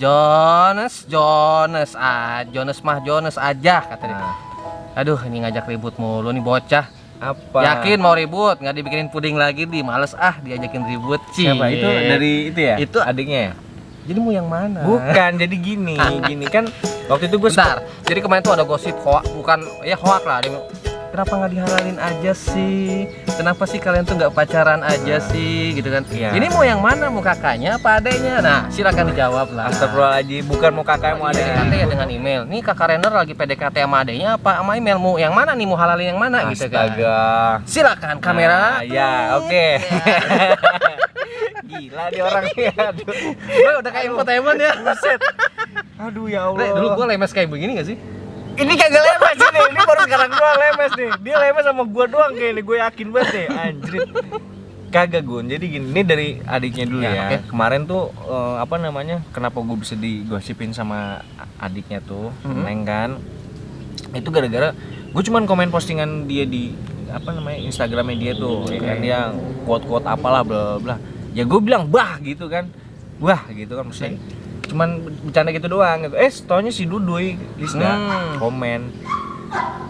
Jones aja kata dia. Aduh, ini ngajak ribut mulu nih bocah. Apa? Yakin mau ribut, nggak dibikinin puding lagi di males diajakin ribut. Siapa itu dari itu ya? Itu adiknya ya? Jadi mau yang mana? Bukan, jadi gini kan waktu itu gue bentar. Jadi kemarin tuh ada gosip hoak, bukan ya hoak lah. Dia, kenapa nggak dihalalin aja sih? Kenapa sih kalian tuh nggak pacaran aja sih, gitu kan? Iya. Ini mau yang mana? Mau kakaknya apa adeknya? Nah, silakan dijawab lah. Astagfirullahaladzim, bukan mau kakak mau adiknya. PDKT ya dengan email. Nih kakak Renner lagi PDKT sama adeknya apa sama email? Mau yang mana nih? Mau halalin yang mana? Gitu kan? Astaga. Silakan kamera. Ya, oke. Gila dia orangnya. Aduh. Bro, udah kayak infotainment ya. Buset. Aduh ya Allah. Re, dulu gua lemes kayak begini gak sih? Ini kagak lemes ini baru sekarang doang lemes nih. Dia lemes sama gua doang kayak ini, gue yakin banget nih, anjrit. Kagak Gun, jadi gini, ini dari adiknya dulu ya. Okay. Kemarin tuh apa namanya? Kenapa gue bisa digosipin sama adiknya tuh, Neng kan? Itu gara-gara gue cuman komen postingan dia di apa namanya Instagramnya dia tuh, ya kan dia quote apalah bla bla. Ya gue bilang bah gitu kan, wah gitu kan maksudnya. Cuman bercanda gitu doang gitu. Taunya si Duduy Lisda komen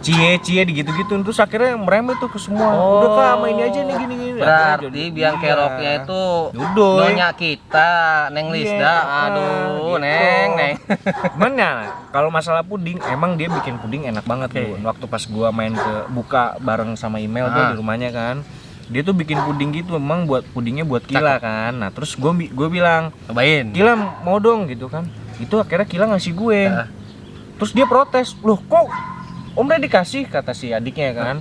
cie gitu-gitu, terus akhirnya merembet tuh ke semua. Udah Kak, sama ini aja nih gini. Berarti biang keroknya itu Duduy. Nyonya kita, Neng Lisda. Aduh, gitu. Neng. Cuman ya, kalau masalah puding, emang dia bikin puding enak banget tuh. Waktu pas gua main ke buka bareng sama email tuh di rumahnya kan. Dia tuh bikin puding gitu, emang buat pudingnya buat Kila kan. Nah, terus gue bilang, cobain. Kila mau dong gitu kan. Itu akhirnya Kila ngasih gue. Terus dia protes, "Loh, kok Om udah dikasih?" kata si adiknya kan.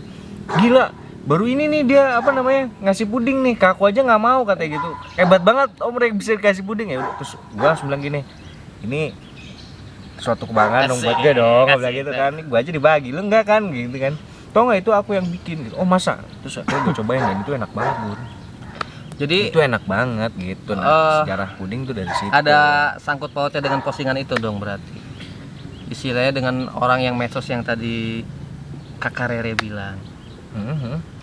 "Gila, baru ini nih dia apa namanya ngasih puding nih, ke aku aja nggak mau," katanya gitu. "Hebat banget Om udah bisa dikasih puding." Ya udah, terus gue langsung bilang gini, "Ini suatu kebanggaan dong buat gue dong," gue bilang gitu kan. "Gue aja dibagi, lu enggak kan?" gitu kan. "Tau nggak itu aku yang bikin," gitu. "Oh masa?" Terus akhirnya gue cobain dan itu enak banget Bun. Jadi itu enak banget gitu. Nah, sejarah puding tuh dari situ. Ada sangkut pautnya dengan postingan itu dong berarti. Istilahnya dengan orang yang medsos yang tadi Kakak Rere bilang.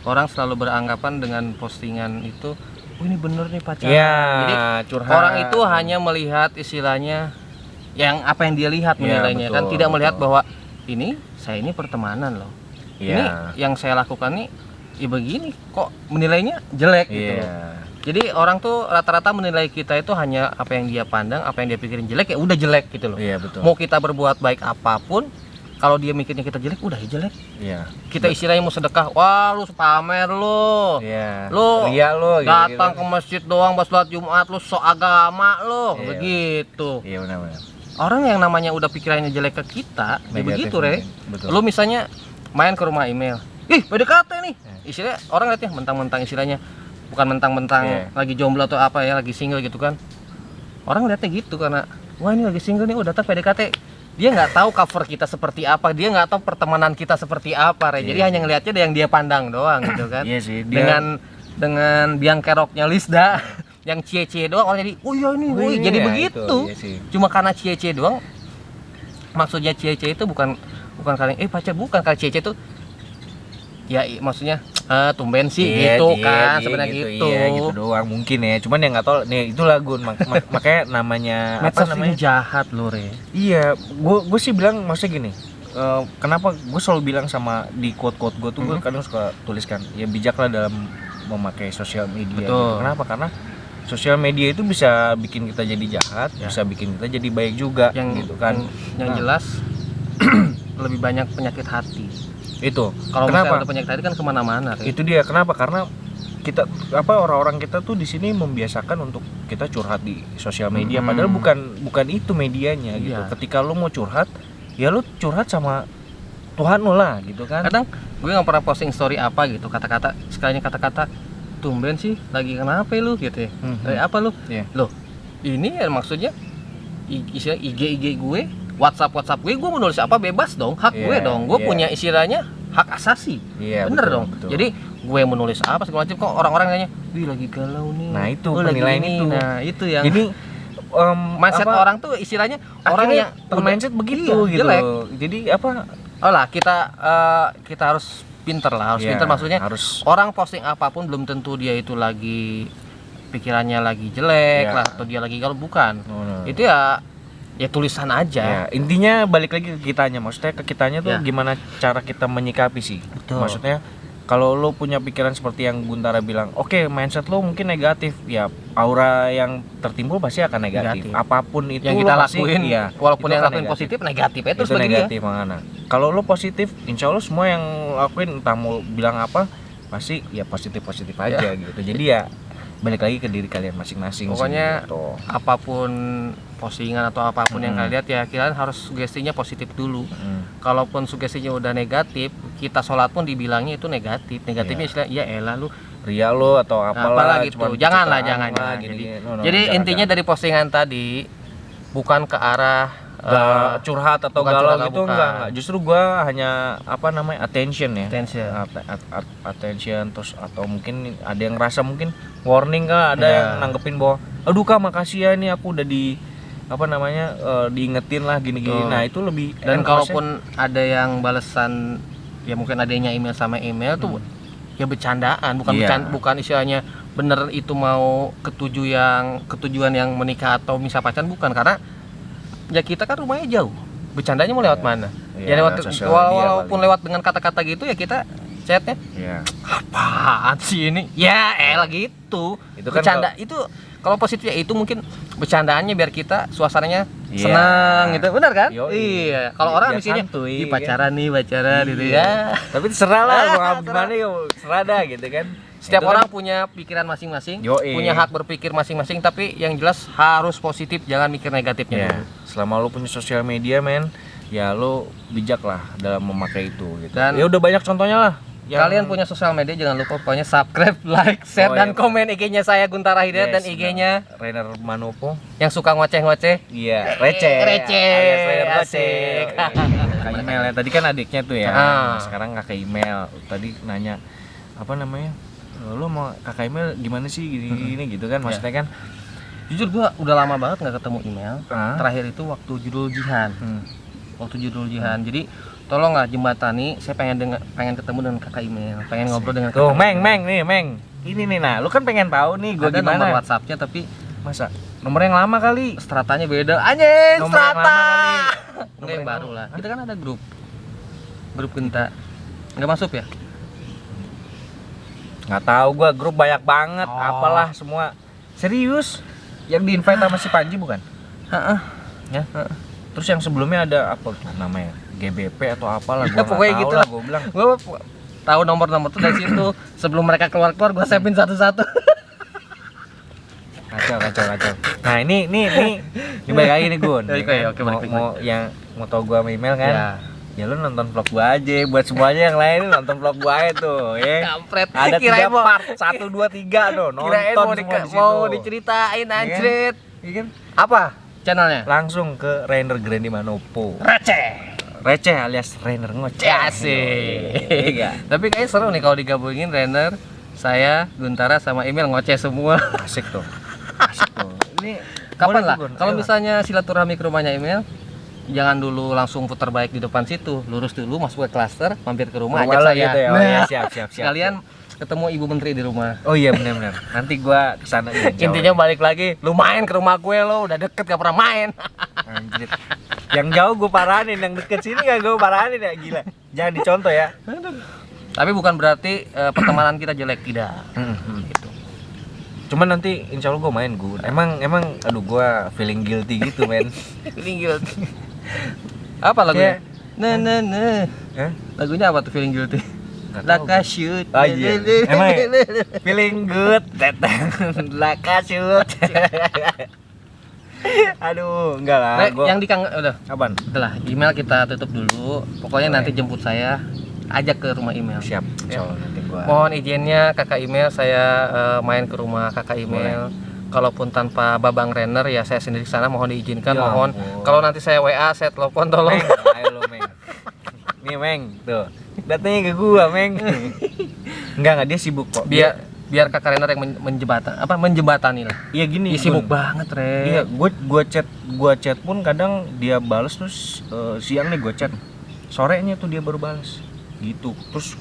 Orang selalu beranggapan dengan postingan itu, "Oh ini bener nih pacaran." Ya, jadi curhat. Orang itu hanya melihat istilahnya yang apa yang dia lihat menilainya, kan tidak melihat bahwa saya ini pertemanan loh. Ini yang saya lakukan nih ya begini kok menilainya jelek gitu. Jadi orang tuh rata-rata menilai kita itu hanya apa yang dia pandang, apa yang dia pikirin jelek ya udah jelek gitu loh. Mau kita berbuat baik apapun, kalau dia mikirnya kita jelek udah jelek. Kita istilahnya mau sedekah, wah lu pamer lu. Lu ria lu datang ke masjid doang pas sholat Jumat lu sok agama lu. Begitu. Iya benar-benar. Orang yang namanya udah pikirannya jelek ke kita, ya begitu Re. Lu misalnya main ke rumah email, ih PDKT nih, istilahnya orang liatnya mentang-mentang istilahnya, bukan mentang-mentang lagi jomblo atau apa ya, lagi single gitu kan. Orang liatnya gitu karena, wah ini lagi single nih, datang PDKT. Dia nggak tahu cover kita seperti apa, dia nggak tahu pertemanan kita seperti apa, Re. Jadi hanya ngeliatnya yang dia pandang doang gitu kan. Dengan biang keroknya Lisda yang cie-cie doang, orang jadi, oh iya ini, jadi begitu. Cuma karena cie-cie doang. Maksudnya cie-cie itu bukan kalian pacar, bukan kali cie-cie itu ya maksudnya tumben sih gitu kan sebenarnya gitu. Iya gitu doang mungkin ya. Cuman yang nggak tahu nih itulah Gun makanya namanya medsos ini jahat loh Re. Iya, gue sih bilang maksudnya gini. Kenapa gue selalu bilang sama di quote gue tuh gue kadang suka tuliskan ya bijaklah dalam memakai sosial media. Gitu. Kenapa? Karena sosial media itu bisa bikin kita jadi jahat, bisa bikin kita jadi baik juga gitu kan. Yang jelas lebih banyak penyakit hati. Itu. Kalau misalnya penyakit hati kan kemana-mana. Itu dia. Kenapa? Karena kita orang-orang kita tuh di sini membiasakan untuk kita curhat di sosial media. Padahal bukan itu medianya gitu. Ketika lu mau curhat, ya lu curhat sama Tuhan lu lah gitu kan. Kadang gue nggak pernah posting story apa gitu, kata-kata sekalinya kata-kata tumben sih lagi kenapa lu gitu ya. Dari apa lu? Loh, ini ya maksudnya istilah IG gue, WhatsApp gue mau nulis apa bebas dong, hak gue dong. Gue punya istilahnya hak asasi. Bener dong. Betul. Jadi gue mau nulis apa segala macam, kok orang-orang nanya, "Wih lagi galau nih." Nah, itu penilaian itu. Nah, itu yang jadi mindset orang tuh istilahnya orang yang mindset begitu gitu. Jelek. Jadi apa? Oh lah, kita harus pinter lah, harus pinter maksudnya orang posting apapun belum tentu dia itu lagi pikirannya lagi jelek lah atau dia lagi galau, bukan. Itu ya ya tulisan aja. Ya, intinya balik lagi ke kitanya, maksudnya ke kitanya tuh Ya. gimana cara kita menyikapi sih. Betul. Maksudnya kalau lo punya pikiran seperti yang Guntara bilang, oke, mindset lo mungkin negatif, ya aura yang tertimbul pasti akan negatif. Negatif. Apapun itu yang kita lo pasti, lakuin, ya, walaupun itu yang akan lakuin negatif. positif, negatif itu Itu negatif makanya. Kalau lo positif, insya Allah semua yang lakuin entah mau bilang apa pasti ya positif aja gitu. Jadi ya balik lagi ke diri kalian masing-masing. Pokoknya sih, gitu. apapun postingan atau apapun yang kalian lihat ya kalian harus sugestinya positif dulu. Kalaupun sugestinya udah negatif, kita sholat pun dibilangnya itu negatif. Negatifnya istilah ya elah lu Ria lo atau apalah gitu. cuman Janganlah, pencitraan jangan. lah, Jadi, gini-gini. No, jadi jangan, intinya jangan. dari postingan tadi bukan ke arah Curhat atau bukan galau curhat, gitu bukan. enggak. Justru gua hanya apa namanya attention ya. Attention. Attention terus atau mungkin ada yang ngerasa mungkin warning kah, ada Ya. yang nanggepin bahwa aduh Kak makasih ya ini aku udah di apa namanya diingetin lah gini-gini. Betul. Nah, itu lebih Dan enak, kalaupun ada yang balasan ya mungkin adanya email sama email tuh ya bercandaan, bukan Iya. bukan istilahnya bener itu mau ketujuan yang menikah atau misal pacaran, bukan, karena ya kita kan rumahnya jauh. Bercandanya mau lewat mana? Iya, Ya lewat sosial media walaupun kali. lewat dengan kata-kata gitu ya kita chatnya Iya. apaan sih ini? Ya elah gitu. Itu kan Bercanda itu kalau positif ya itu mungkin bercandaannya biar kita suasananya Iya. senang gitu, benar kan? Yoi. Iya. Kalau orang Biar misalnya santuy, "Ih, pacaran nih, pacaran gitu Iya. ya. Tapi terserah lah mau Terserah. gimana ya, serah dah gitu kan. Setiap Itu kan- orang punya pikiran masing-masing, Yoi. punya hak berpikir masing-masing, tapi yang jelas harus positif, jangan mikir negatifnya ya, dulu. selama lo punya sosial media men, ya lo bijak lah dalam memakai itu gitu. Dan- ya udah banyak contohnya lah. Yang- Kalian punya sosial media, jangan lupa pokoknya subscribe, like, share, Oh, dan iya. komen IG-nya saya Guntara Hidayat dan Yes, IG-nya Rainer Manopo. yang suka ngoceh-ngoceh. Iya, receh. Receh, Alias Rainer asik. Receh. Kakak email ya. Tadi kan adiknya tuh ya. Ah. Sekarang kakak email. Tadi nanya apa namanya? Lo mau kakak email gimana sih gini gitu kan maksudnya kan. Jujur gua udah lama banget nggak ketemu email. Ah. Terakhir itu waktu judul Jihan. Hmm. Waktu judul Jihan. Jadi tolong lah jembatani, saya pengen ketemu dengan kakak email, pengen ngobrol dengan Tuh, kakak Meng, email. Meng nih, Meng. Ini nih nah, lu kan pengen tahu nih gua Ada gimana. nomor WhatsApp-nya tapi Masa nomor yang lama kali. stratanya beda. Anjing, Nomor yang strata. lama kali. Enggak, yang baru lah. Kita kan ada grup. Grup Genta. Enggak masuk ya? Nggak tahu gua, grup banyak banget, Oh. apalah semua. Serius? Yang di-invite sama si Panji bukan? Heeh. Ya. Terus yang sebelumnya ada apa tuh namanya? GBP atau apalah Ya, gua pokoknya nggak tahu gitu lah lah. gua bilang. Gua tahu nomor-nomor tuh dari situ. Sebelum mereka keluar gua saving satu-satu. Kacau. Nah, ini balik lagi nih Gun. Oke, Ya kan? oke, mau, balik. mau yang mau tau gua sama email kan? Ya. Ya lu nonton vlog gua aja, buat semuanya yang lain nonton vlog gua aja tuh, ya. Kampret. Ada Kirain 3 mau- part, 1 2 3 tuh, nonton Kirain semua di situ. mau diceritain anjrit. Iya kan? Apa channelnya? Langsung ke Rainer Grandi Manopo. Receh Alias Rainer ngoceh. Ya sih. Iya. Tapi kayaknya seru nih kalau digabungin Renner, saya, Guntara sama email ngoceh semua. Asik tuh. Asik tuh. Ini Kapan boleh lah? tuh, Gun. Kalau Ayo lah. misalnya silaturahmi ke rumahnya email, jangan dulu langsung putar balik di depan situ, lurus dulu masuk ke klaster, mampir ke rumah, Rumah ajak lo saya. gitu ya? Oh iya, siap. Sekalian ketemu Ibu Menteri di rumah. Oh iya benar. Nanti gua kesana nih. Intinya balik lagi, lu main ke rumah gue lo, udah deket gak pernah main. Anjir. Yang jauh gue paranin, yang deket sini gak gue paranin ya, gila. Jangan dicontoh ya. Tapi bukan berarti pertemanan kita jelek, tidak. Gitu. Cuman nanti insya Allah gue main gue. Emang aduh gue feeling guilty gitu men. Feeling guilty. Apa lagunya? Kayak- Hah? Lagunya apa tuh feeling guilty? Nggak tahu Laka gua. shoot. Oh iya. Emang ya? Feeling good. Laka shoot. Aduh, enggak lah. Nah, Gua... yang di udah. Apaan? Udah lah, email kita tutup dulu. Pokoknya nanti jemput saya, ajak ke rumah email. Siap. Insya Allah nanti gue. Mohon izinnya kakak email, saya main ke rumah kakak email. Kalaupun tanpa Babang Renner ya saya sendiri ke sana, mohon diizinkan. Ya Mohon ampun. kalau nanti saya WA, saya telepon tolong. Meng, ayo lo Meng. Nih Meng, tuh. Datanya ke gua Meng. Enggak dia sibuk kok. biar kakak Renner yang menjembatani lah. Iya gini. Dia sibuk Gun. banget, Re. Iya, gua chat pun kadang dia bales terus siang nih gua chat. Sorenya tuh dia baru bales. Gitu. Terus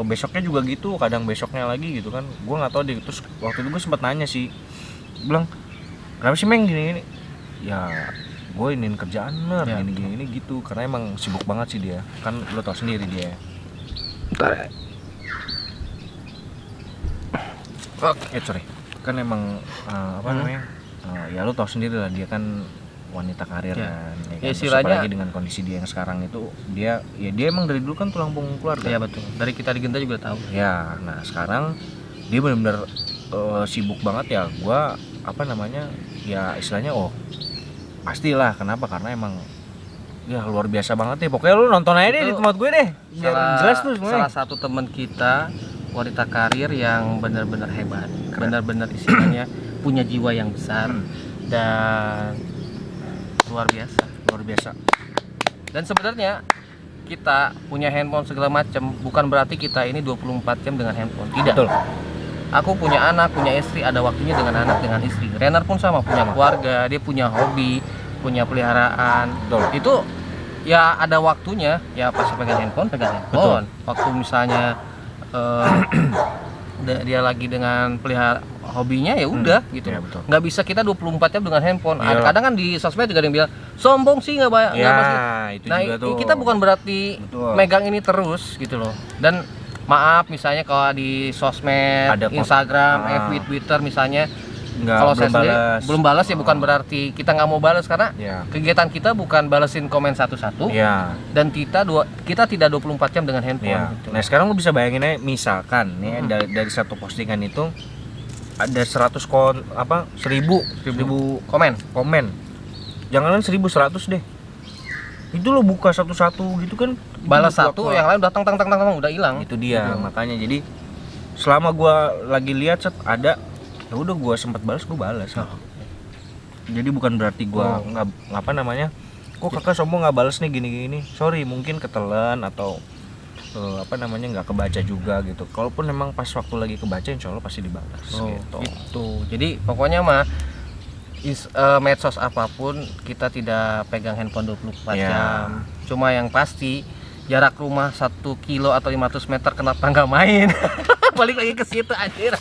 besoknya juga gitu, kadang besoknya lagi gitu kan. Gua nggak tahu deh. Terus waktu itu gua sempat nanya sih. Bilang, "Kenapa sih Meng gini-gini?" ya gue iniin kerjaan Ya, gini gitu, karena emang sibuk banget sih dia, kan lo tau sendiri dia. Bentar ya. Sorry, kan emang namanya, ya lo tau sendiri lah, dia kan wanita karir Ya. kan, ya Ya, kan? Terus istilahnya- apalagi dengan kondisi dia yang sekarang itu, dia emang dari dulu kan tulang punggung keluarga. Iya betul. Dari kita di Genta juga tahu. Ya, nah sekarang dia benar-benar sibuk banget ya. Gua ya istilahnya pastilah, kenapa? Karena emang ya luar biasa banget ya. Pokoknya lu nonton aja deh di tempat gue deh, biar jelas tuh semuanya. Salah satu teman kita wanita karir yang benar-benar hebat, benar-benar istilahnya punya jiwa yang besar dan luar biasa. Dan sebenarnya kita punya handphone segala macam bukan berarti kita ini 24 jam dengan handphone. Tidak. Betul. Aku punya anak, punya istri, ada waktunya dengan anak, dengan istri. Renner pun sama, punya keluarga, dia punya hobi, punya peliharaan. Betul. Itu ya ada waktunya, ya pas pegang handphone. Waktu misalnya dia lagi dengan pelihara hobinya ya udah gitu. Ya, betul. Nggak bisa kita 24 jam dengan handphone. Iyalah. Kadang kan di sosmed juga ada yang bilang sombong sih nggak banyak. Ya, itu Nah, juga tuh. kita bukan berarti Betul. megang ini terus gitu loh. Dan maaf misalnya kalau di sosmed, Ada Instagram, FB, Ah. Twitter misalnya, Nggak, kalau saya belum sendiri balas. belum balas ya bukan berarti kita nggak mau balas, karena Ya. kegiatan kita bukan balesin komen satu-satu Ya. dan kita tidak 24 jam dengan handphone Ya. gitu. Nah, sekarang lu bisa bayangin aja, misalkan nih dari satu postingan itu ada 1000 komen. Jangan 1100 deh. Itu lo buka satu-satu gitu kan, Balas itu satu, yang lain udah tang udah hilang. itu dia. Gitu. Makanya jadi selama gua lagi lihat ada, ya udah gua sempat balas, gua balas. Jadi bukan berarti gua nggak kok kakak sombong nggak balas nih gini-gini. Sorry, mungkin ketelan atau nggak kebaca juga gitu. Kalaupun memang pas waktu lagi kebaca, insya Allah pasti dibalas gitu. Jadi pokoknya mah medsos apapun kita tidak pegang handphone 24 Ya. jam. Cuma yang pasti jarak rumah 1 kilo atau 500 meter kenapa nggak main? Balik lagi ke situ anjir.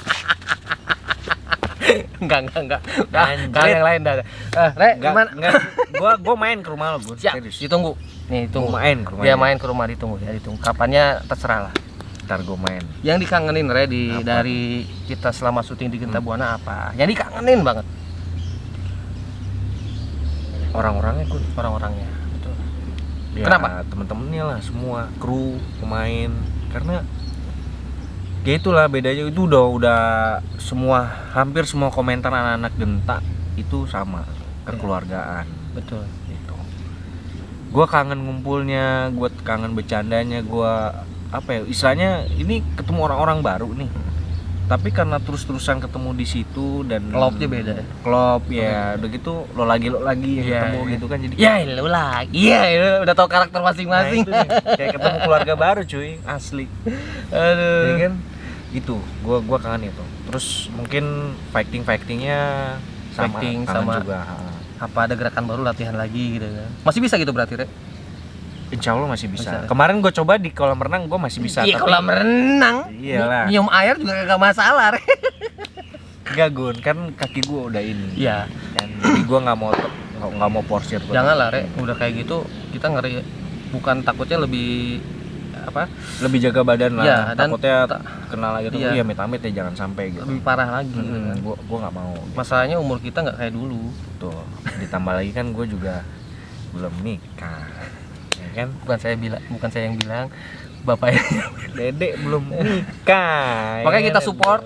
Enggak. Enggak yang lain dah. Re, gimana? Enggak. Gua main ke rumah lo, Gun. Siap, Serius. ditunggu. Nih, tunggu. Gua main ke rumah. Dia main ke rumah, ditunggu. Kapannya terserah lah. Ntar gua main. Yang dikangenin Re Apa? dari kita selama syuting di Genta Buana apa? Yang dikangenin banget Orang-orangnya, Gun. orang-orangnya. Betul. Ya, Kenapa? temen-temennya lah, semua kru, pemain. Karena ya itulah bedanya, itu udah hampir semua komentar anak-anak Genta itu sama, kekeluargaan. Betul. Gitu. Gua kangen ngumpulnya, gua kangen bercandanya, gua istilahnya ini ketemu orang-orang baru nih. Tapi karena terus-terusan ketemu di situ dan Klopnya beda ya? Klop ya, begitu lo lagi yang ketemu gitu kan, jadi Ya lu lagi. Iya, lu udah tahu karakter masing-masing. Nah, itu nih, kayak ketemu keluarga baru cuy, asli. Aduh. Ya kan? Gitu, gua kangen itu. Terus mungkin fightingnya sama, Fighting kangen sama- juga. Apa ada gerakan baru, latihan lagi gitu kan? Masih bisa gitu berarti, Re? Insya Allah masih bisa. Bisa. Kemarin gue coba di kolam renang, gue masih bisa. Iya, tapi kolam renang. Iyalah. Nyium air juga gak masalah, Re. enggak, Gun, kan kaki gue udah ini. Iya. Kan, jadi gue nggak mau porsir. Jangan lah, Re. Udah kayak gitu kita ngeri, bukan takutnya lebih Lebih jaga badan lah. Iya, dan takutnya kena lagi tuh. Iya. Iya, amit-amit ya, jangan sampai gitu. lebih parah lagi gitu kan. Gue nggak mau. Masalahnya umur kita nggak kayak dulu. Tuh, ditambah lagi kan gue juga belum nikah, ya kan? Bukan saya yang bilang, bapaknya. Dedek belum nikah. Makanya ya kita kan? support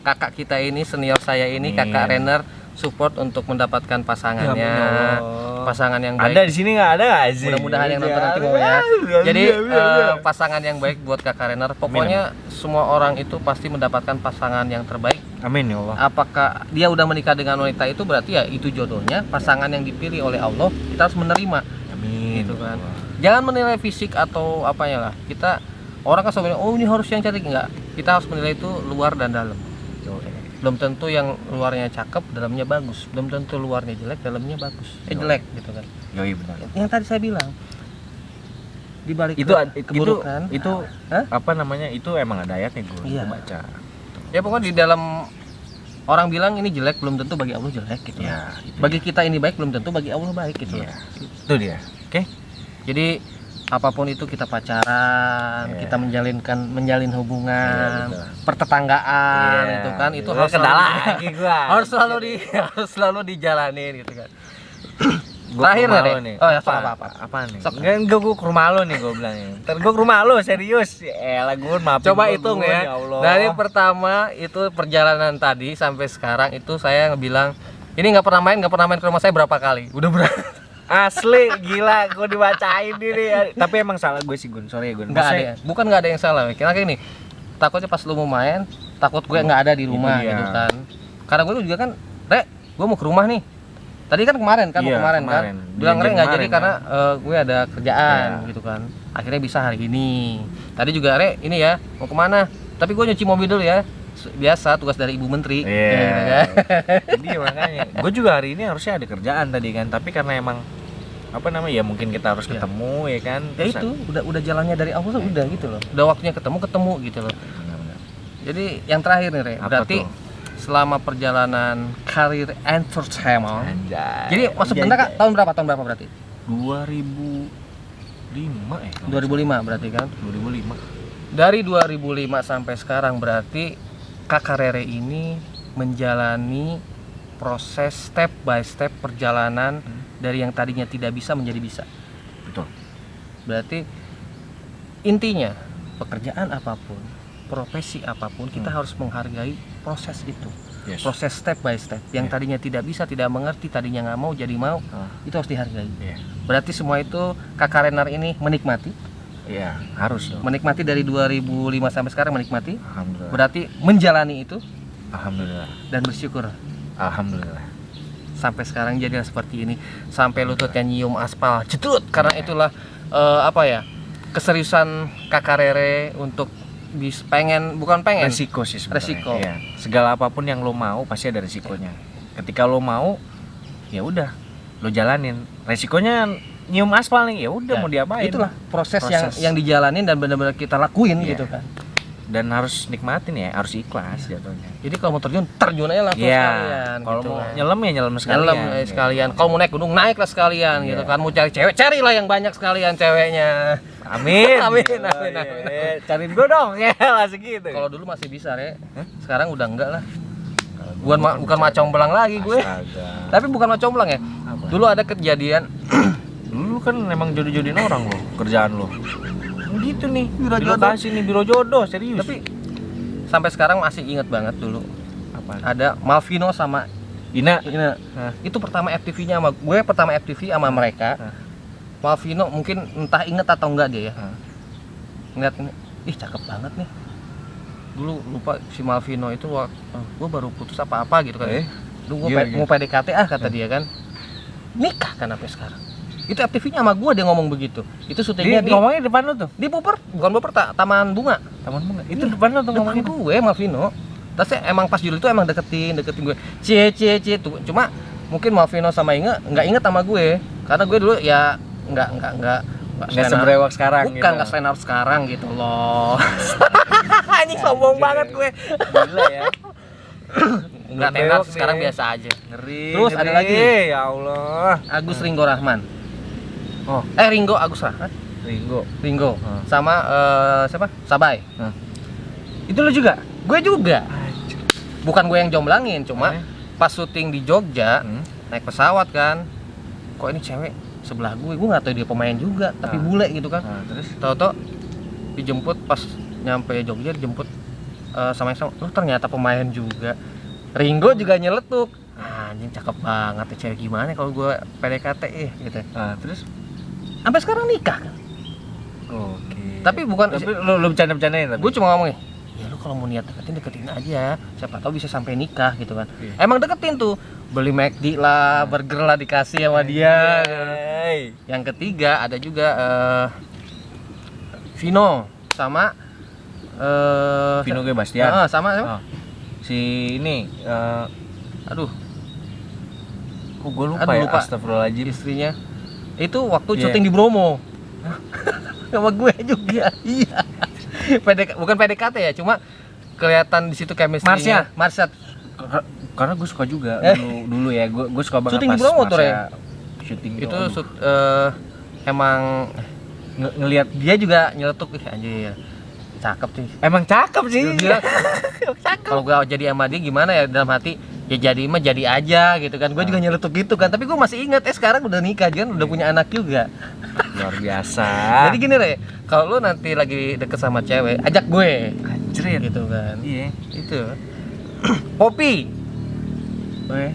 kakak kita ini, senior saya ini, Amin. kakak Renner, support untuk mendapatkan pasangannya, Ya Allah. pasangan yang baik. Ada di sini nggak ada nggak sih? Mudah-mudahan yang nonton nanti mau ya. Jadi pasangan yang baik buat kakak Renner. Pokoknya semua orang itu pasti mendapatkan pasangan yang terbaik. Amin ya Allah. Apakah dia udah menikah dengan wanita itu, berarti ya itu jodohnya, pasangan yang dipilih oleh Allah, kita harus menerima. Amin. Gitu kan. Jangan menilai fisik atau apanya lah. Kita orang kan selalu bilang, oh ini harus yang cantik, enggak. Kita harus menilai itu luar dan dalam. Belum tentu yang luarnya cakep, dalamnya bagus. Belum tentu luarnya jelek, dalamnya bagus. Jelek gitu kan. Yoi, benar. Yang tadi saya bilang, di balik Itu keburukan. Hah? Apa namanya? Itu emang ada ayatnya gue Iya. baca. Ya pokoknya di dalam Orang bilang ini jelek belum tentu bagi Allah jelek gitu. Ya, itu Bagi kita ini baik belum tentu bagi Allah baik gitu. Iya. Itu dia. Oke. Jadi apapun itu kita pacaran, Iya. kita menjalin hubungan, Iya, betul. pertetanggaan Iya. itu kan itu Iya, harus kendala selalu, lagi gua. harus selalu dijalanin gitu kan. Gua Terakhir ke rumah nih, lo nih. oh ya apa? Apaan nih? Sok. Enggak gua ke rumah lo nih gua bilangnya. Ntar gua ke rumah lo serius. Elah Gun, maafin Coba gua, hitung Gun, ya. Allah. Dari pertama itu perjalanan tadi sampai sekarang itu saya bilang ini nggak pernah main ke rumah saya berapa kali? Udah berapa? Asli gila gua dibacain ini. Tapi emang salah gue sih Gun. Sorry ya Gun. Nggak ada, bukan nggak ada yang salah. Kira gini, takutnya pas lu mau main, takut gue nggak ada di rumah Itu dia. gitu kan. Karena gue juga kan, Rek, gue mau ke rumah nih. Tadi kan kemarin kan, Iya, mau kemarin kan. kemarin. Bilang Rek nggak jadi Kemarin, karena gue ada kerjaan Iya. gitu kan. Akhirnya bisa hari ini. Tadi juga Rek, ini ya mau kemana? Tapi gue nyuci mobil dulu ya. Biasa tugas dari Ibu Menteri. Iya. Ya, gitu kan. Jadi makanya gue juga hari ini harusnya ada kerjaan tadi kan, tapi karena emang apa namanya ya mungkin kita harus Iya. ketemu ya kan. Ya Terus- itu udah jalannya dari Allah tuh udah gitu loh. Udah waktunya ketemu gitu loh. Benar-benar. Jadi yang terakhir nih Rek, Apa berarti tuh? selama perjalanan karir entertainment. Anjay. Jadi masuk Anjay. bentar Kak, tahun berapa berarti? 2005 ya? 2005 berarti kan? 2005. Dari 2005 sampai sekarang berarti Kakak Rere ini menjalani proses step by step perjalanan dari yang tadinya tidak bisa menjadi bisa. Betul. Berarti intinya pekerjaan apapun, profesi apapun kita harus menghargai proses itu. Yes. Proses step by step. Yang Iya. tadinya tidak bisa, tidak mengerti, tadinya nggak mau jadi mau, Ah, itu harus dihargai. iya. Berarti semua itu Kakak Renar ini menikmati, Iya, harus dong. menikmati dari 2005 sampai sekarang menikmati. Alhamdulillah. Berarti menjalani itu Alhamdulillah. dan bersyukur Alhamdulillah. sampai sekarang jadilah seperti ini. Sampai lututnya nyium aspal, cetut. Karena itulah apa ya, keseriusan Kakak Rere untuk bukan pengen. Resiko sih sebenarnya. Resiko. Iya. Segala apapun yang lo mau pasti ada resikonya. Ketika lo mau, ya udah, lo jalanin. Resikonya nyium aspal nih, ya udah Ya, mau diapain. Itulah proses, Proses. yang dijalanin dan benar-benar kita lakuin Iya. gitu kan. Dan harus nikmatin ya, harus ikhlas jatuhnya. Jadi kalau mau terjun aja langsung Iya. sekalian. Kalau gitu mau kan. nyelam ya nyelam sekalian. Nyelam sekalian. Kalau mau naik gunung naiklah sekalian Iya. gitu kan. Mau cari cewek carilah yang banyak sekalian ceweknya. Amin. Amin, Oh, amin, iya. amin. Cariin gue dong, ya lah segitu. Kalau dulu masih bisa, Re. Hah? Sekarang udah enggak lah. Kalau Bukan dulu kan bukan bisa- macam belang lagi gue. Astaga. Tapi bukan macam belang ya. Apa? Dulu ada kejadian Dulu kan emang jodoh-jodohin orang lo, kerjaan lo. Gitu nih, Biro di jodoh. lokasi nih, biro jodoh, serius. tapi sampai sekarang masih inget banget dulu. apa? Ada Malvino sama Ina. Ina. Hah? Itu pertama FTV-nya sama gue, pertama FTV sama mereka. Hah? Malvino mungkin entah inget atau enggak dia ya. Hah? Ngeliat ini, ih cakep banget nih. Dulu lupa si Malvino itu gue baru putus apa-apa gitu kan. Dulu gue Gimana, mau PDKT kata dia kan. Nikah kan sampai sekarang. Itu FTV-nya sama gue dia ngomong begitu. Itu syutingnya Dia di ngomongnya depan lo tuh. di Puper, bukan Puper, Taman Bunga. Taman mana? Itu Iya, depan lo tuh Depan ngomongnya. gue Malvino. Terus emang pas judul itu emang deketin gue. Cie tuh. Cuma mungkin Malvino sama Inge nggak inget sama gue. Karena gue dulu ya nggak Nggak sebrewok sekarang. Bukan nggak stand up sekarang gitu loh. Anjing sombong banget gue. Gila ya. Nggak stand up sekarang biasa aja. Ngeri. Terus ada lagi. Ya Allah. Agus Ringgo Rahman. Oh, Ringgo Agus Rahman. Ringo. Ringgo. Hmm. Sama siapa? Sabai. Itu lo juga? Gue juga. Bukan gue yang jomblangin, cuma Eh? pas syuting di Jogja Hmm. naik pesawat kan. Kok ini cewek sebelah gue nggak tahu dia pemain juga, tapi Ah. bule gitu kan. Nah, terus Tahu-tahu dijemput pas nyampe Jogja dijemput sama yang sama. Oh, ternyata pemain juga. Ringo juga nyeletuk. Anjing cakep banget ya cewek gimana kalau gue PDKT gitu. terus Sampai sekarang nikah kan. oke. Tapi bukan Tapi lo bercanda-bercandain tapi. gue cuma ngomongin ya lu kalau mau niat deketin aja, siapa tahu bisa sampai nikah gitu kan. Iya. Emang deketin tuh, beli McD lah, burger lah dikasih sama dia. Hey. Yang ketiga ada juga Vino sama Vino G. Bastian. sama siapa? Oh. Si ini Aduh, kok gue lupa Aduh, ya, lupa. astagfirullahaladzim. istrinya. Itu waktu Iya. syuting di Bromo. Sama gue juga. Iya. Bukan PDKT ya, cuma kelihatan di situ chemistry-nya. Marsha. Karena gue suka juga dulu ya, gue suka banget Syuting di pas Bromo tuh, masa Re? syuting Itu emang ngelihat dia juga nyeletuk, ih anjir cakep sih. emang cakep sih. Dia kalau gua jadi sama dia gimana ya, dalam hati ya jadi mah jadi aja gitu kan. Gua juga nyeletuk gitu kan, tapi gua masih ingat sekarang udah nikah kan, udah punya anak juga. Luar biasa. Jadi gini Re, kalau lu nanti lagi deket sama cewek, ajak gue Anjir gitu kan. Iya. Itu Popi. Oke.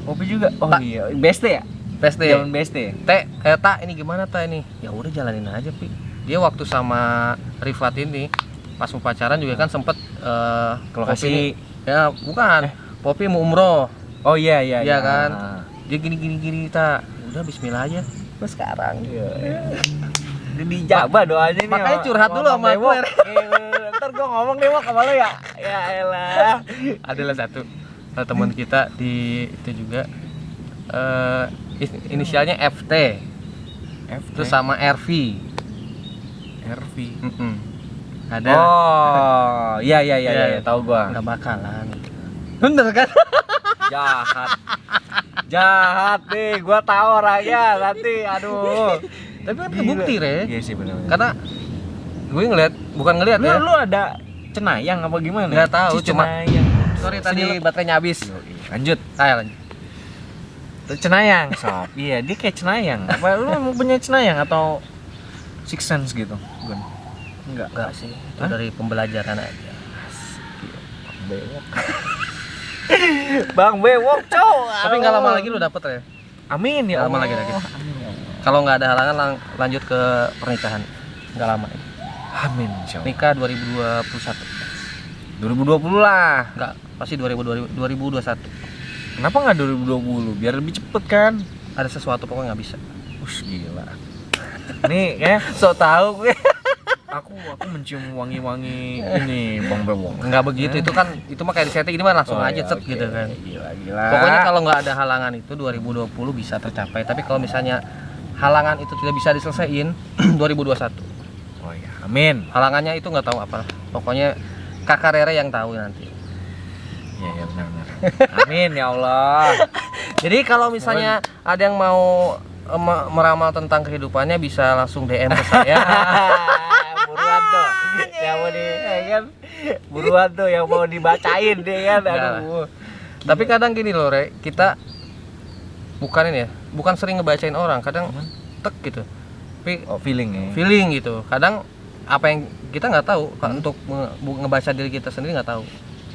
Popi juga. Oh Tak. iya, beste ya? PSD. Zaman beste. Tak ini gimana tak ini? Ya udah jalanin aja Pi. Dia waktu sama Rifat ini pas mau pacaran juga kan sempet Ke lokasi. Popi ini- ya bukan. Popi mau umroh. Oh iya iya. Iya kan? Dia gini tak. Udah Bismillah aja. Terus sekarang. Iya. Ini dijabah doanya nih. Makanya curhat dulu sama Bang gue. Bewok. Ntar gue ngomong deh Wok sama lo ya. Ya elah. Adalah satu teman kita di itu juga inisialnya FT. Terus sama RV. RV. Ada. Oh, iya iya iya iya, tahu gua. Nggak bakalan. Bener kan? Jahat. Jahat nih, gua tahu orangnya nanti. Aduh. Tapi kan Gila. kebukti Re. Iya sih benar. Karena gue ngeliat, bukan ngeliat ya. Lu ada cenayang apa gimana? Nggak tahu, cuma cenayang. sorry tadi baterainya habis. Lanjut. Ayo lanjut. Cenayang, sob. Iya, dia kayak cenayang. Apa lu emang punya cenayang atau six sense gitu? Bukan. Enggak sih. Itu Hah? dari pembelajaran aja. Bewok. Bang Bewok, cow. Tapi nggak lama lagi lu dapet ya. Amin ya Nggak lama Allah. lagi. Amin ya Allah. Kalau nggak ada halangan lanjut ke pernikahan. Nggak lama. Amin insyaallah. Nikah 2021. 2020 lah. Nggak, pasti 2021. Kenapa nggak 2020? Biar lebih cepet kan? Ada sesuatu pokoknya nggak bisa. Ush gila. Nih kayak So tahu gue. aku mencium wangi-wangi ini Bang Bewok. Nggak begitu, itu kan itu mah kayak di setting, ini mah langsung aja ya, set oke. gitu kan. Gila. Pokoknya kalau nggak ada halangan itu 2020 bisa tercapai. Tapi kalau misalnya halangan itu tidak bisa diselesaikan 2021. Oh ya, amin. Halangannya itu nggak tahu apa. Pokoknya Kakak Rere yang tahu nanti. Iya ya benar. Amin ya Allah. Jadi kalau misalnya ada yang mau meramal tentang kehidupannya bisa langsung DM ke saya. Buruan tuh. Yang mau di kan buruan tuh yang mau dibacain deh kan. Aduh. Tapi kadang gini loh, Re, kita bukan ini ya, bukan sering ngebacain orang, kadang tek gitu. Tapi feeling ya. feeling gitu. Kadang apa yang kita nggak tahu, untuk ngebaca diri kita sendiri nggak tahu.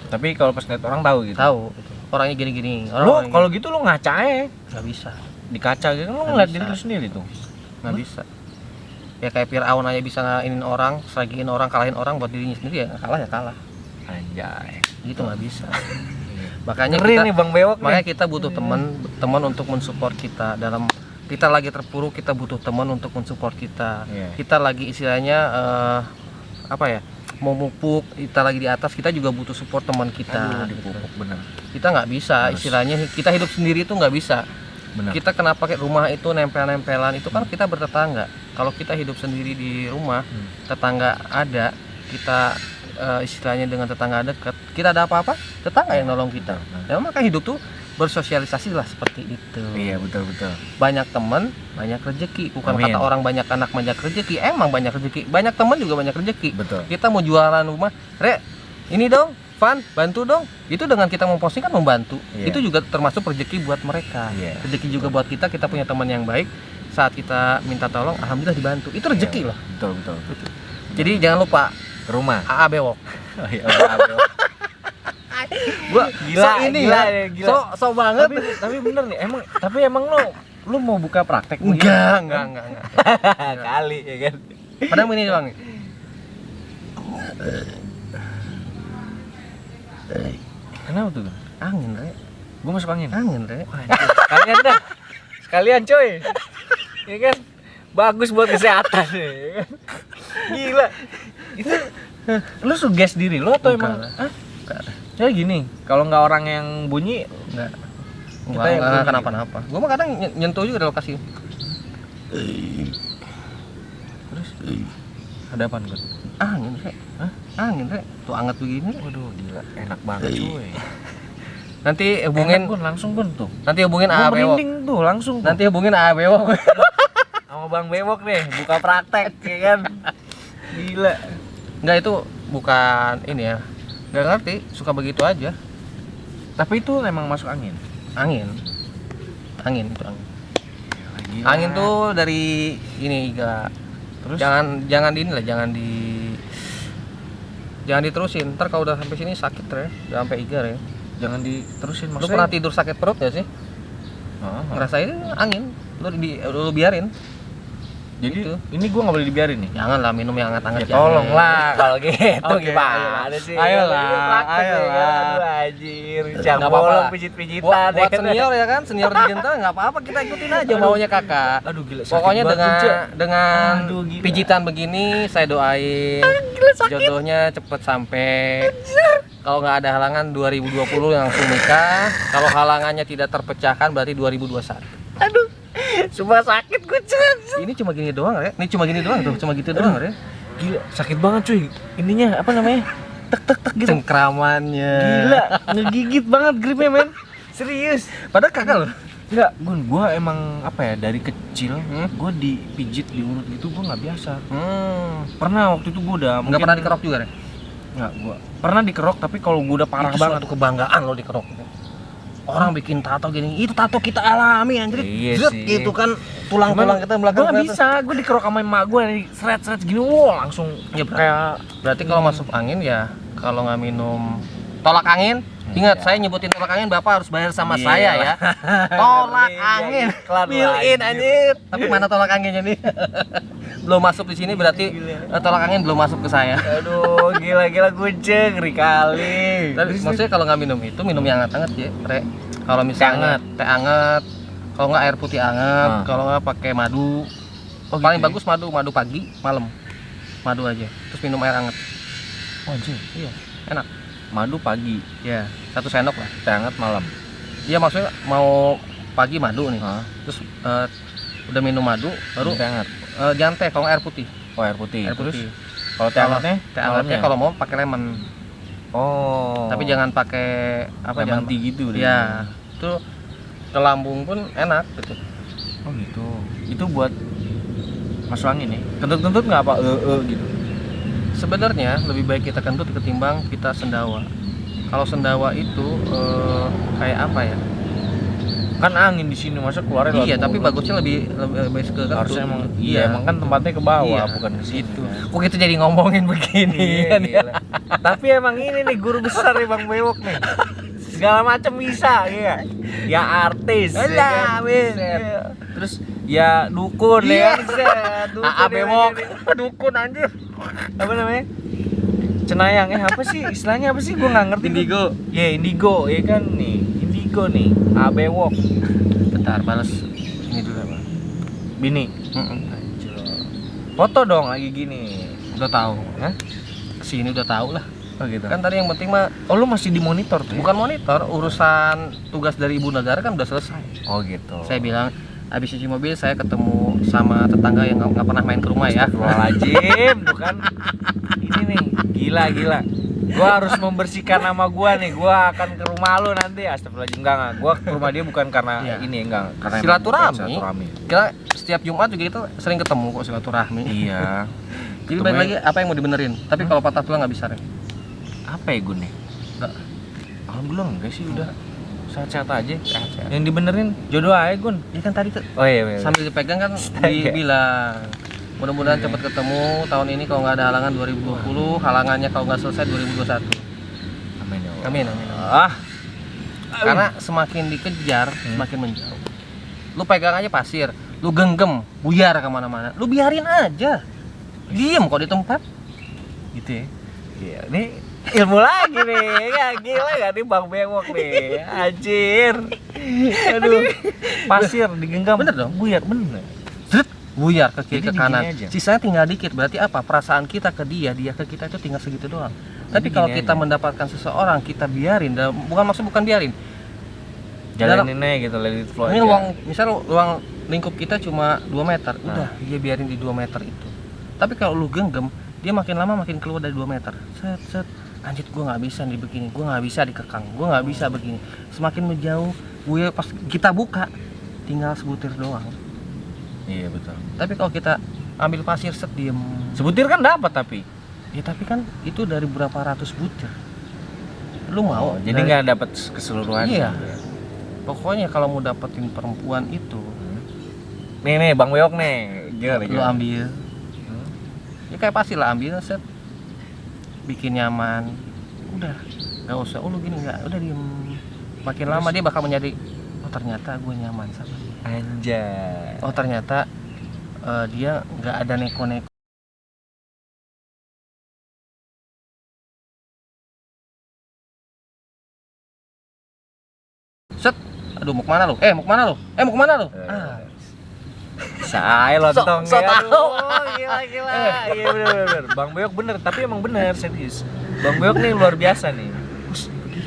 Tapi kalau pas ngeliat orang tahu gitu. Tahu gitu. Orangnya gini-gini. Lu kalau gitu lu ngaca nggak bisa. di kaca gitu lu Nggak ngeliat bisa. diri lu sendiri tuh. Nggak bisa. Ya kayak Fir'aun aja bisa nginin orang, seragiin orang, kalahin orang buat dirinya sendiri, ya kalah ya kalah. Anjay. Gitu nggak bisa. Makanya Ngeri kita nih Bang Bewok makanya nih. kita butuh teman untuk mensupport kita dalam kita lagi terpuruk, kita butuh teman untuk mensupport kita. Iya. Kita lagi istilahnya apa ya, mau mupuk, kita lagi di atas, kita juga butuh support teman kita. Aduh, dipupuk bener. Kita nggak bisa istilahnya, kita hidup sendiri itu nggak bisa. Bener. Kita kenapa kayak rumah itu nempel-nempelan, itu kan kita bertetangga. Kalau kita hidup sendiri di rumah, tetangga ada, kita istilahnya dengan tetangga dekat, kita ada apa-apa, tetangga yang nolong kita. Ya maka hidup tuh bersosialisasi lah seperti itu. Iya betul. Banyak teman, banyak rezeki. Bukan Amin. kata orang banyak anak banyak rezeki, emang banyak rezeki. Banyak teman juga banyak rezeki. Betul. Kita mau jualan rumah, Re, ini dong, Van, bantu dong. Itu dengan kita memposting kan membantu. Iya. Itu juga termasuk rezeki buat mereka. Iya. Rezeki juga buat kita punya teman yang baik. Saat kita minta tolong, alhamdulillah dibantu. Itu rezeki loh. Betul. Jadi jangan lupa Ke rumah. AA Bewok. Oh iya, Gua Gila, so ini gila, ya. gila. So banget. tapi bener nih, emang lu mau buka praktek Enggak. kali ya kan. Padahal ini doang nih. Kenapa tuh? Angin, Re. Gua masuk angin. Angin, Re. Sekalian dah. Sekalian coy. Ya kan? Bagus buat kesehatan ya kan? Gila. Itu lu suges diri lu atau emang? Enggak ada. Jadi gini, kalau nggak orang yang bunyi Enggak. Kita yang Enggak bunyi. kenapa-napa. Gua mah kadang nyentuh juga di lokasi. terus ada apaan kan? Angin, Re. Hah? Angin, Re. Tuh anget begini. Waduh, gila, enak banget cuy. Nanti hubungin Gun, langsung Gun tuh. Nanti hubungin Gua AA Bewok. merinding tuh langsung tuh. Nanti hubungin AA Bewok. Sama Bang Bewok nih, buka praktek ya kan. Gila. Enggak, itu bukan ini ya. Enggak ngerti, suka begitu aja. Tapi itu emang masuk angin. Angin itu angin. Gila. Angin tuh dari ini Iga. Terus Jangan di inilah, jangan diterusin. Ntar kalau udah sampai sini sakit ya, udah sampai Iga ya. jangan diterusin Lu maksudnya. pernah tidur sakit perut ya sih? Heeh. Ngerasain angin, lu biarin. Jadi Gitu. ini gua nggak boleh dibiarin nih. Janganlah minum yang hangat-hangat. Ya tolonglah kalau gitu Oke, gimana sih? ayolah. Aduh anjir, siang Nggak apa-apa bolong lah. pijit-pijitan. Buat senior ya kan, senior di Genta nggak apa-apa, kita ikutin aja maunya kakak. Aduh gila. sakit Pokoknya banget, Cek. dengan Aduh, gila. pijitan begini saya doain jodohnya cepet sampai. Kalau nggak ada halangan 2020 langsung nikah. Kalau halangannya tidak terpecahkan berarti 2021. Aduh. Sumpah sakit gue Cek. Ini cuma gini doang ya. Ini cuma gini doang tuh, cuma gitu doang ya. Gila, sakit banget cuy. Ininya apa namanya? Tek gitu. Cengkramannya. Gila, ngegigit banget gripnya men. Serius. Padahal kakak loh. Enggak, gua emang apa ya, dari kecil gua dipijit diurut gitu gua nggak biasa. Pernah waktu itu gua udah Nggak pernah dikerok juga ya? Nggak, gua pernah dikerok tapi kalau gua udah parah Itu banget. suatu kebanggaan loh dikerok. Orang bikin tato gini, itu tato kita alami anjir. Iya Zet, sih. gitu kan tulang-tulang kita belakang. Gua nggak bisa, gua dikerok sama emak gua nih seret-seret gini, wow langsung Ya, kayak Berarti kalau masuk angin ya, kalau nggak minum tolak angin, ingat saya nyebutin tolak angin, Bapak harus bayar sama Iya. saya ya. Tolak Iya, angin, iklan built-in lagi. anjir. Tapi mana tolak anginnya nih? Belum masuk di sini berarti tolak angin belum masuk ke saya. aduh gila gunceng ngeri kali. Tapi maksudnya kalau nggak minum itu minum yang hangat ya, Re. Kalau misalnya teh hangat, kalau nggak air putih hangat, kalau nggak pakai madu. Oh, Paling gitu ya? bagus madu pagi, malam. Madu aja. Terus minum air hangat. Oh, anjir. Iya, enak. Madu pagi, Ya, 1 sendok lah. teh hangat malam. Iya, maksudnya mau pagi madu nih. Hah? Terus udah minum madu, baru Teh hangat. jangan teh, kalau nggak air putih. Oh, air putih. Air Terus putih. kalau teh hangatnya? Teh hangatnya kalau mau pakai lemon. Oh. Tapi jangan pakai apa, lemon jangan tea gitu deh. Iya, itu ke lambung pun enak gitu. Oh gitu. Itu buat masuk angin ya. Kentut-kentut nggak apa? Gitu. Sebenarnya lebih baik kita kentut ketimbang kita sendawa. Kalau sendawa itu kayak apa ya? Kan angin di sini masa keluarnya lewat Iya, tapi mulut. bagusnya lebih baik ke kentut. Harusnya emang iya emang kan tempatnya ke bawah bukan ke situ. Kok kita jadi ngomongin begini kan ya? Tapi emang ini nih guru besar nih Bang Bewok nih. Segala macam bisa ya. Ya artis. ya Alah, kan? win. Set. Terus ya dukun Iya. ya. Set. Dukun AA ya, Bewok. ini. Dukun anjir. Apa namanya? Cenayang apa sih istilahnya, apa sih gua nggak ngerti. Indigo. Ya indigo ya kan nih. Indigo nih. AA Bewok. Bentar, balas ini dulu apa? Bini. Anjir. Foto dong lagi gini. Udah tahu. Hah? Kesini udah tahu lah. Oh gitu. Kan tadi yang penting mah Oh lu masih dimonitor tuh? Ya? bukan monitor, urusan tugas dari ibu negara kan udah selesai. Oh gitu. Saya bilang habis cuci mobil saya ketemu sama tetangga yang nggak pernah main ke rumah ya. Astagfirullahaladzim, tuh kan. Ini nih, gila. Gua harus membersihkan nama gua nih. Gua akan ke rumah lu nanti. Astagfirullahaladzim, enggak. Gua ke rumah dia bukan karena Iya. ini, enggak. Karena emang Silaturahmi. bukan silaturahmi. Kita setiap Jumat juga kita sering ketemu kok silaturahmi. Iya. Jadi balik lagi apa yang mau dibenerin. Tapi kalau patah tulang nggak bisa Ren. Apa ya Gun nih? Nggak. Alhamdulillah enggak sih, udah sehat-sehat aja. Sehat-sehat. Yang dibenerin jodoh aja Gun. Ya kan tadi tuh Oh iya. sambil dipegang kan Astaga. dibilang mudah-mudahan Iya. cepat ketemu tahun ini, kalau nggak ada halangan 2020, halangannya kalau nggak selesai 2021. Amin ya Allah. Amin. Ah, Karena semakin dikejar semakin menjauh. Lu pegang aja pasir, lu genggam buyar kemana-mana, lu biarin aja, diem kok di tempat gitu ya. iya. Nih ilmu lagi nih. Ya gila gak nih Bang Bewok nih. Anjir. Aduh. Pasir digenggam. Bener dong? Buyar bener. Zret, buyar ke kiri Jadi ke begini kanan, aja. sisanya tinggal dikit. Berarti apa, perasaan kita ke dia ke kita itu tinggal segitu doang. Tapi Jadi kalau gini kita aja. mendapatkan seseorang, kita biarin, bukan biarin. Jalanin aja gitu, let it flow Ini aja. ruang lingkup kita cuma 2 meter. Udah, dia biarin di 2 meter itu. Tapi kalau lu genggam, dia makin lama makin keluar dari 2 meter. Set. anjir gue nggak bisa nih begini, gue nggak bisa dikekang, gue nggak bisa begini. Semakin menjauh gue pas kita buka tinggal sebutir doang. Iya betul. Tapi kalau kita ambil pasir set diem, Sebutir kan dapat tapi. ya tapi kan itu dari berapa ratus butir. Lu mau? Jadi nggak dapat keseluruhan. Iya. Pokoknya kalau mau dapetin perempuan itu, Nih Bang Beok nih. Gimana, lu ambil. Ya kayak pasti lah ambil set, bikin nyaman. Udah, nggak usah. Oh lu gini nggak? Udah diem. Makin lama dia bakal menjadi, oh ternyata gue nyaman sama dia. Anjay. Oh ternyata dia nggak ada neko-neko. Set, aduh mau kemana lu? Mau kemana lu? Mau kemana lu? Saya lontong So ya. tahu. Gila. Iya bener. Bang Beok bener, tapi emang bener serius. Bang Beok nih luar biasa nih.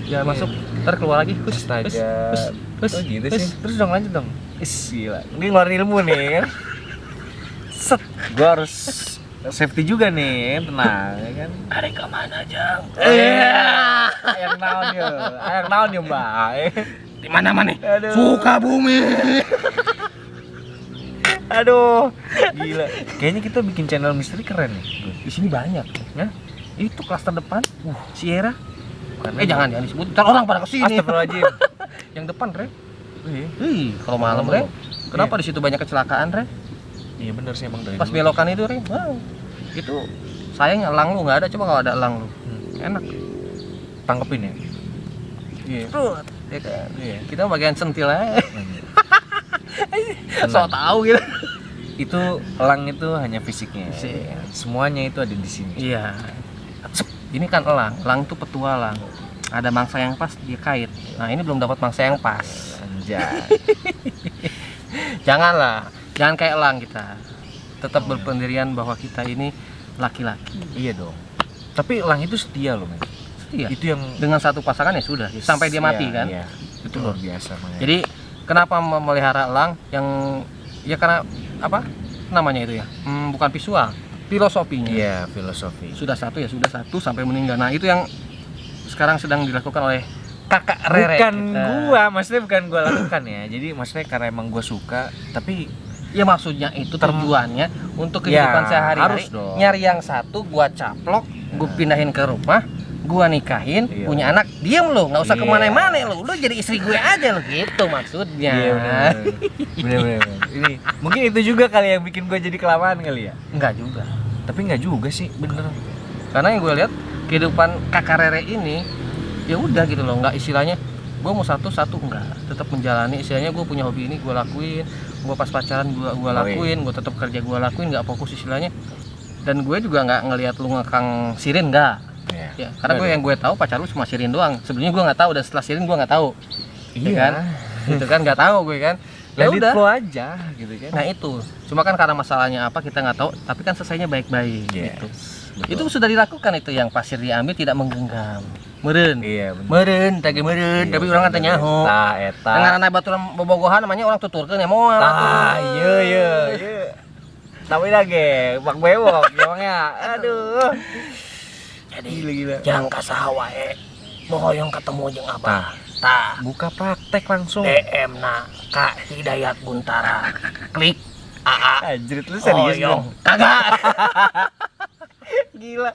Ya masuk, ntar keluar lagi. Astaga. Hus. Oh gitu sih. Terus dong lanjut dong. Gila. Ini ngeluarin ilmu nih kan. Set. Gua harus safety juga nih, tenang ya kan. Ada kemana Jang? Yang naon ya, Mbak. Di mana nih? Aduh. Sukabumi. Aduh. Gila. Kayaknya kita bikin channel misteri keren nih. Di sini banyak. Ya? Itu klaster depan. Sierra. Karena Jangan disebut. Ntar orang pada kesini. Astagfirullahaladzim. Yang depan, Re. Iya. Kalau malam, Re. Kenapa di situ banyak kecelakaan, Re? Iya bener sih emang dari Pas dulu. belokan itu, Re. Wow. Itu sayangnya elang lu nggak ada. Coba kalau ada elang lu. Enak. Tangkepin ya. Iya. Prut. Ya kan? Iya. Kita bagian sentil aja. So tahu gitu. Itu elang itu hanya fisiknya. Fisik. Semuanya itu ada di sini. Iya. Ini kan elang. Elang itu petualang. Ada mangsa yang pas dia kait. Nah, ini belum dapat mangsa yang pas. Anjay. Janganlah. Jangan kayak elang kita. Tetap berpendirian bahwa kita ini laki-laki. Iya dong. Tapi elang itu setia loh, men. Setia. Itu yang Dengan satu pasangan ya sudah. Sampai dia mati kan. Iya. Itu luar biasa, man. Jadi kenapa memelihara elang yang ya karena apa namanya itu ya? Bukan visual, filosofinya. Iya, filosofi. Sudah satu ya sudah satu sampai meninggal. Nah itu yang sekarang sedang dilakukan oleh kakak Rere. Bukan kita. maksudnya bukan gua lakukan ya. Jadi maksudnya karena emang gua suka, tapi Ya maksudnya itu tujuannya untuk kehidupan Ya, sehari-hari. harus dong. Nyari yang satu, gua caplok, gua pindahin ke rumah, gua nikahin, Iya. punya anak, diem lo, nggak usah Iya. kemana-mana lo, lo jadi istri gue aja lo, gitu maksudnya. iya bener. Ini mungkin itu juga kali yang bikin gua jadi kelamaan kali ya. Enggak juga. Tapi nggak juga sih, bener. Karena yang gue lihat kehidupan kakak Rere ini, ya udah gitu loh, nggak istilahnya gue mau satu enggak, tetap menjalani istilahnya gue punya hobi ini gue lakuin, gue pas pacaran gue lakuin, gue tetap kerja gue lakuin, nggak fokus istilahnya. Dan gue juga nggak ngelihat lu ngekang Sirin, nggak ya, karena gue yang gue tahu pacar lu cuma Sirin doang. Sebelumnya gue nggak tahu, dan setelah Sirin gue nggak tahu. Iya Ya kan, gitu kan, nggak tahu gue kan. Ya Let it udah, flow aja gitu kan. nah itu cuma kan karena masalahnya apa kita nggak tahu, tapi kan selesainya baik-baik gitu. Betul. Itu sudah dilakukan, itu yang pasir diambil tidak menggenggam. Meren. Iya bener. Meren, tadi meren, tapi orang kan nyaho. Tah eta. Dengan anak baturan bobogohan namanya orang tuturkeun ya moal. Tah, iya. Tapi lagi Bang Bewok emangnya. Aduh. Jadi Gila. jangan kasah wae. Bohoyong ketemu jeung Abah. Tah, Buka praktek langsung. DM na Kak Hidayat Guntara. Klik AA. Anjir lu serius Bohoyong. dong. Kagak. Gila.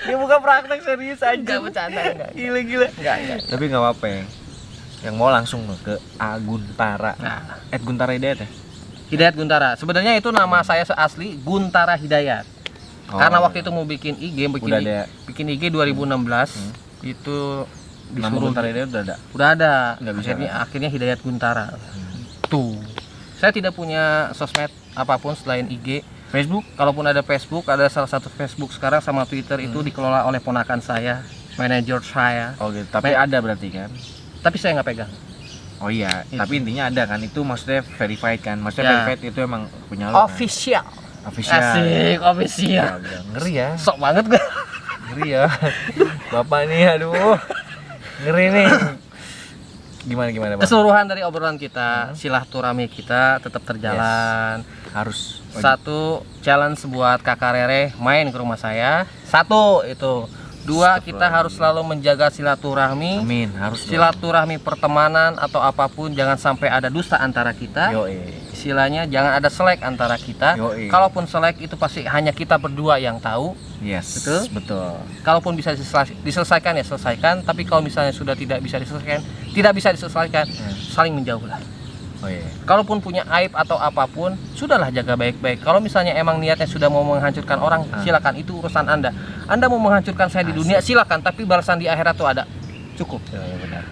Dia buka praktek serius aja. Enggak bercanda enggak. Gila. Enggak. Tapi enggak apa-apa ya. Yang mau langsung loh ke Guntara. Nah, Guntara Hidayat ya? Hidayat Guntara. Sebenarnya itu nama saya asli Guntara Hidayat. Oh, Karena waktu itu mau bikin IG, udah ada bikin IG 2016 itu nama disuruh Guntara Hidayat udah ada. udah ada. Nggak bisa Akhirnya Hidayat Guntara. Tuh. Saya tidak punya sosmed apapun selain IG. Facebook? Kalaupun ada Facebook, ada salah satu Facebook sekarang sama Twitter itu dikelola oleh ponakan saya, manajer saya. Oh gitu. Tapi ada berarti kan? Tapi saya nggak pegang. Oh iya, Itu. tapi intinya ada kan, itu maksudnya verified kan, maksudnya Ya. verified itu emang punya lo kan? Official. Official. Asik, official. Ya, udah. Ngeri ya, Sok banget gue. ngeri ya. Bapak nih, aduh, ngeri nih. Gimana Bang? Keseluruhan dari obrolan kita, silaturahmi kita tetap terjalan. Harus. Satu challenge buat kakak Rere main ke rumah saya. Satu itu Dua, kita harus selalu menjaga silaturahmi. Amin, harus Silaturahmi pertemanan atau apapun, jangan sampai ada dusta antara kita. Istilahnya jangan ada selek antara kita. Kalaupun selek itu pasti hanya kita berdua yang tahu. Yes, betul. Kalaupun bisa diselesaikan ya selesaikan, tapi kalau misalnya sudah tidak bisa diselesaikan, saling menjauhlah. Kalaupun punya aib atau apapun, sudahlah jaga baik-baik. Kalau misalnya emang niatnya sudah mau menghancurkan orang, silakan, itu urusan Anda. Anda mau menghancurkan saya di dunia, silakan, tapi balasan di akhirat tuh ada. Cukup. Benar.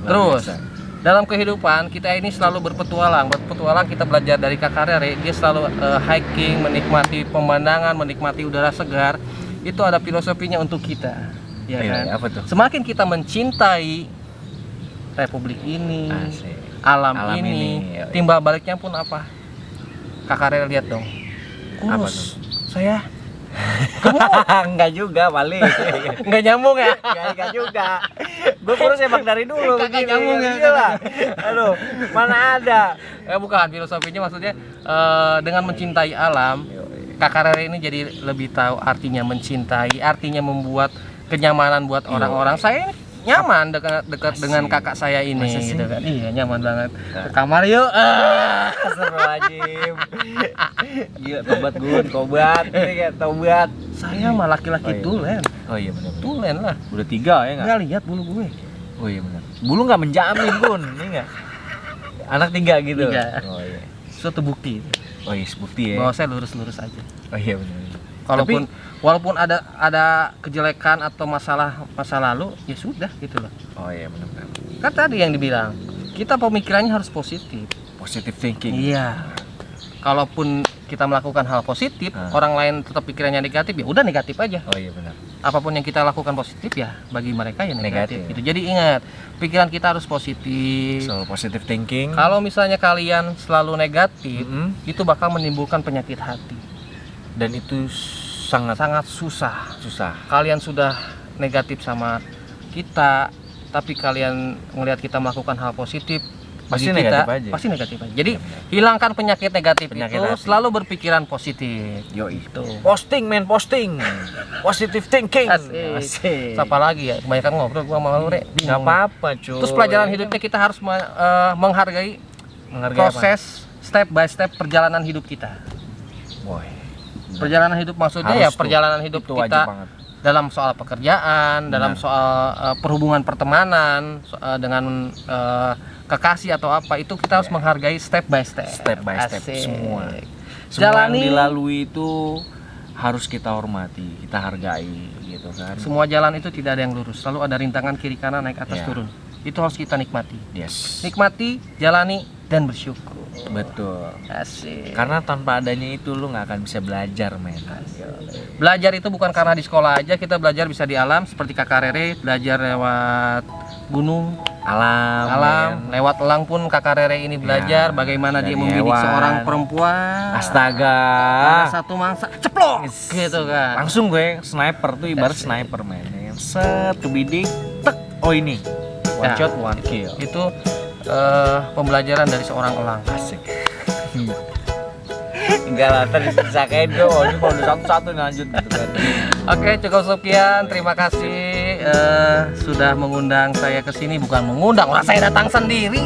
Terus, dalam kehidupan kita ini selalu berpetualang. Berpetualang kita belajar dari Kakak Rere. Dia selalu hiking, menikmati pemandangan, menikmati udara segar. Itu ada filosofinya untuk kita. Ya kan? Apa tuh? Semakin kita mencintai republik ini, alam ini, timbal baliknya pun apa? Kakak Rere lihat dong. Kurus. Saya enggak juga paling. Enggak nyambung ya? Enggak juga. Gue kurus emang dari dulu. Kagak nyambung ya? Iyalah. Aduh, mana ada. Bukan, filosofinya maksudnya dengan mencintai alam, Kakak Rere ini jadi lebih tahu artinya mencintai, artinya membuat kenyamanan buat orang-orang. Saya nyaman dekat dengan kakak saya ini gitu kan. Iya, nyaman banget. Ke kamar yuk. Astagfirullahaladzim. Gila, tobat. Tobat. Saya mah laki-laki tulen. Oh iya benar. Tulen lah. Udah 3 ya enggak? Enggak lihat bulu gue. Oh iya benar. Bulu enggak menjamin, Bun. Ini enggak. Anak 3 gitu. 3. Oh iya. Suatu bukti. Oh iya, bukti ya. Bahwa saya lurus-lurus aja. Oh iya benar. Walaupun ada kejelekan atau masa lalu, ya sudah gitu loh. Oh iya benar. Kan tadi yang dibilang, kita pemikirannya harus positif. Positive thinking. Iya. Kalaupun kita melakukan hal positif, orang lain tetap pikirannya negatif, ya udah negatif aja. Oh iya benar. Apapun yang kita lakukan positif ya bagi mereka ya negatif. Gitu. Jadi ingat, pikiran kita harus positif. So positive thinking. Kalau misalnya kalian selalu negatif, itu bakal menimbulkan penyakit hati. Dan itu sangat susah. Kalian sudah negatif sama kita, tapi kalian ngelihat kita melakukan hal positif, pasti negatif aja. Jadi hilangkan penyakit negatif itu, hati. Selalu berpikiran positif. Itu. Posting. Positive thinking. Asik. Siapa lagi ya? Kebanyakan ngobrol gua sama lu, Rek. Enggak apa-apa, cuy. Terus pelajaran hidupnya kita harus menghargai proses step by step perjalanan hidup kita. Perjalanan hidup maksudnya harus ya perjalanan hidup kita dalam soal pekerjaan, dalam soal perhubungan pertemanan, dengan kekasih atau apa, itu kita harus menghargai step by step. Semua yang dilalui itu harus kita hormati, kita hargai gitu kan. Semua jalan itu tidak ada yang lurus, selalu ada rintangan kiri kanan, naik atas turun. Itu harus kita nikmati. Nikmati, jalani, dan bersyukur. Betul. Asik. Karena tanpa adanya itu lu nggak akan bisa belajar, men. Belajar itu bukan karena di sekolah aja, kita belajar bisa di alam, seperti Kakak Rere belajar lewat gunung, alam, lewat elang pun Kakak Rere ini belajar bagaimana dia membidik seorang perempuan. Astaga. Ada satu mangsa, ceplok, gitu kan. Langsung gue sniper tuh ibarat sniper, men. Set kebidik, tek. Oh ini. One shot, one kill. Itu pembelajaran dari seorang elang. Asik. Enggak lah, tadi disakain gue. Oh ini kalau satu-satu lanjut gitu kan. Oke, cukup sekian. Terima kasih sudah mengundang saya ke sini. Bukan mengundang, orang saya datang sendiri.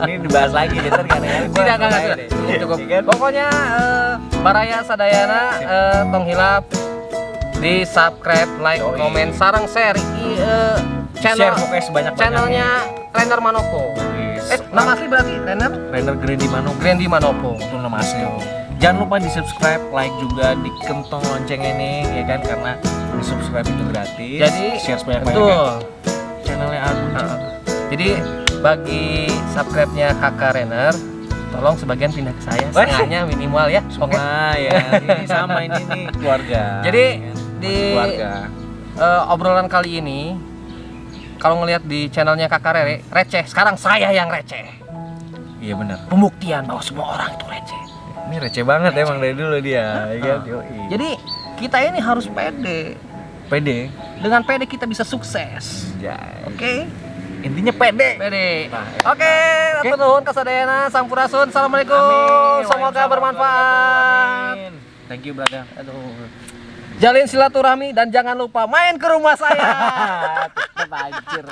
Ini dibahas lagi deh, kadang-kadang tidak. Cukup. Pokoknya Baraya Sadayana, tong hilap, di subscribe, like, komen, sarang share channelnya Renner Manopo. Nama asli berarti Renner Grandi Manopo. Itu nama asli. Jangan lupa di subscribe, like juga, di kentong lonceng ini ya kan, karena di subscribe itu gratis. Jadi share sebanyak-banyaknya channelnya Agung. Jadi bagi subscribe-nya Kakak Renner, tolong sebagian pindah ke saya, setengahnya minimal ya. Oke. Ya, ini sama ini nih keluarga. Jadi di obrolan kali ini, kalau ngelihat di channelnya Kakak Rere, receh. Sekarang saya yang receh. Iya benar. Pembuktian bahwa semua orang itu receh. Ini receh banget emang dari dulu dia. Jadi kita ini harus pede. Dengan pede kita bisa sukses. Oke? Intinya pede. Oke, atur nuhun kasadayana, sampurasun. Assalamualaikum. Semoga bermanfaat. Thank you, brother. Aduh. jalin silaturahmi dan jangan lupa main ke rumah saya. Tetep anjir.